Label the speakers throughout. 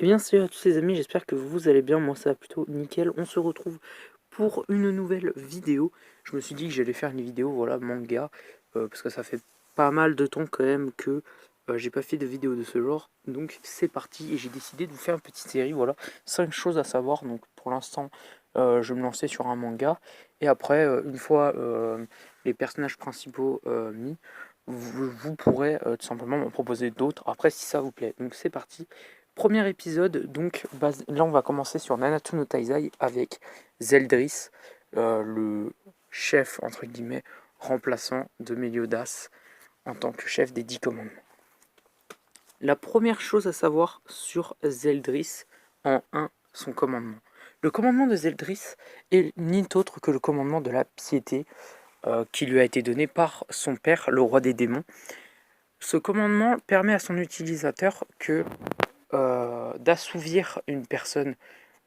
Speaker 1: Eh bien salut à tous les amis, j'espère que vous allez bien, moi ça va plutôt nickel. On se retrouve pour une nouvelle vidéo. Je me suis dit que j'allais faire une vidéo, voilà, manga, parce que ça fait pas mal de temps quand même que j'ai pas fait de vidéo de ce genre. Donc c'est parti et j'ai décidé de vous faire une petite série, voilà, 5 choses à savoir. Donc pour l'instant, je vais me lancer sur un manga. Et après, une fois les personnages principaux mis, vous pourrez tout simplement me proposer d'autres, après si ça vous plaît. Donc c'est parti. Premier épisode, donc là on va commencer sur Nanatsu no Taizai avec Zeldris, le chef entre guillemets remplaçant de Meliodas en tant que chef des 10 commandements. La première chose à savoir sur Zeldris en 1, son commandement. Le commandement de Zeldris est ni autre que le commandement de la piété qui lui a été donné par son père, le roi des démons. Ce commandement permet à son utilisateur d'assouvir une personne,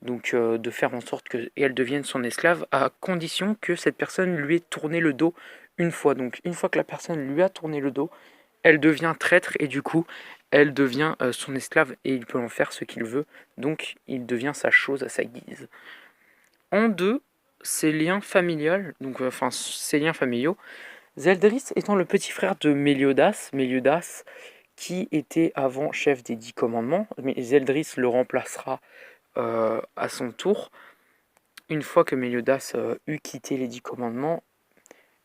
Speaker 1: donc de faire en sorte qu'elle devienne son esclave, à condition que cette personne lui ait tourné le dos une fois. Donc une fois que la personne lui a tourné le dos, elle devient traître et du coup, elle devient son esclave et il peut en faire ce qu'il veut. Donc il devient sa chose à sa guise. En 2, ses liens familiaux, donc enfin ses liens familiaux. Zeldris étant le petit frère de Meliodas qui était avant chef des 10 commandements, mais Zeldris le remplacera à son tour, une fois que Meliodas eut quitté les 10 commandements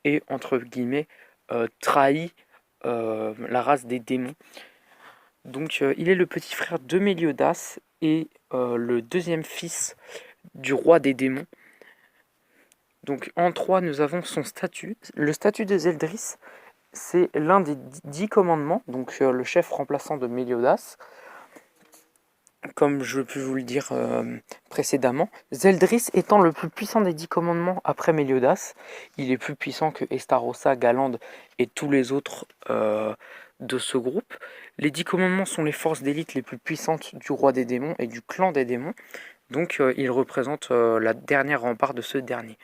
Speaker 1: et, entre guillemets, trahi la race des démons. Donc il est le petit frère de Meliodas et le deuxième fils du roi des démons. Donc en 3, nous avons son statut. Le statut de Zeldris, c'est l'un des 10 commandements, donc le chef remplaçant de Meliodas. Comme je peux vous le dire précédemment, Zeldris étant le plus puissant des 10 commandements après Meliodas, il est plus puissant que Estarossa, Galande et tous les autres de ce groupe. Les 10 commandements sont les forces d'élite les plus puissantes du roi des démons et du clan des démons, donc il représente la dernière rempart de ce dernier.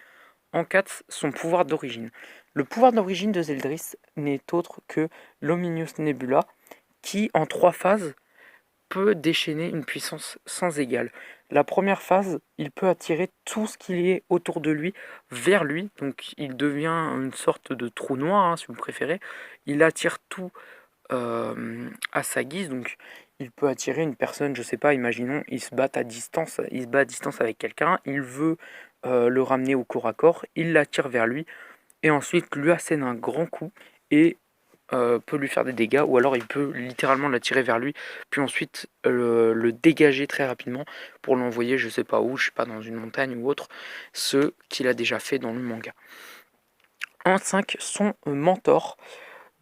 Speaker 1: En 4, son pouvoir d'origine. Le pouvoir d'origine de Zeldris n'est autre que l'Omnius Nebula, qui en 3 phases peut déchaîner une puissance sans égale. La première phase, il peut attirer tout ce qui est autour de lui vers lui, donc il devient une sorte de trou noir, hein, si vous préférez. Il attire tout à sa guise, donc il peut attirer une personne, je sais pas, imaginons, il se bat à distance, il se bat à distance avec quelqu'un, il veut le ramener au corps à corps, il l'attire vers lui, et ensuite lui assène un grand coup, et peut lui faire des dégâts, ou alors il peut littéralement l'attirer vers lui, puis ensuite le dégager très rapidement pour l'envoyer je sais pas où, je sais pas, dans une montagne ou autre, ce qu'il a déjà fait dans le manga. En 5, son mentor.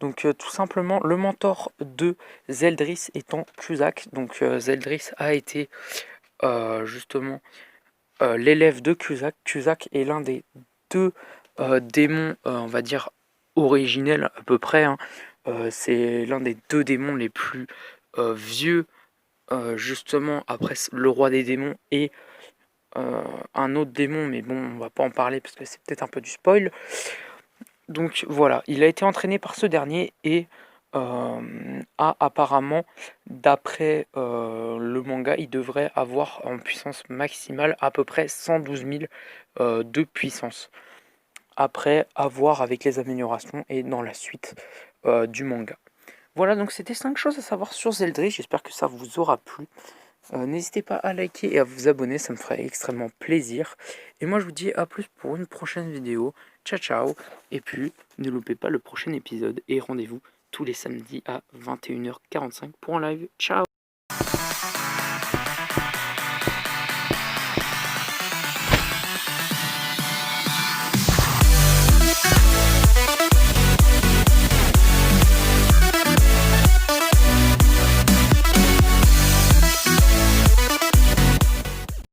Speaker 1: Donc tout simplement le mentor de Zeldris étant Cusack. Donc Zeldris a été justement l'élève de Cusack. Cusack est l'un des deux démons, on va dire, originels à peu près, hein. C'est l'un des deux démons les plus vieux, justement, après le roi des démons et un autre démon, mais bon, on va pas en parler parce que c'est peut-être un peu du spoil. Donc voilà, il a été entraîné par ce dernier et a apparemment, d'après le manga, il devrait avoir en puissance maximale à peu près 112 000 de puissance. Après, à voir avec les améliorations et dans la suite du manga. Voilà, donc c'était 5 choses à savoir sur Zeldris, j'espère que ça vous aura plu. N'hésitez pas à liker et à vous abonner, ça me ferait extrêmement plaisir. Et moi je vous dis à plus pour une prochaine vidéo. Ciao ciao. Et puis ne loupez pas le prochain épisode et rendez-vous tous les samedis à 21h45 pour un live. Ciao.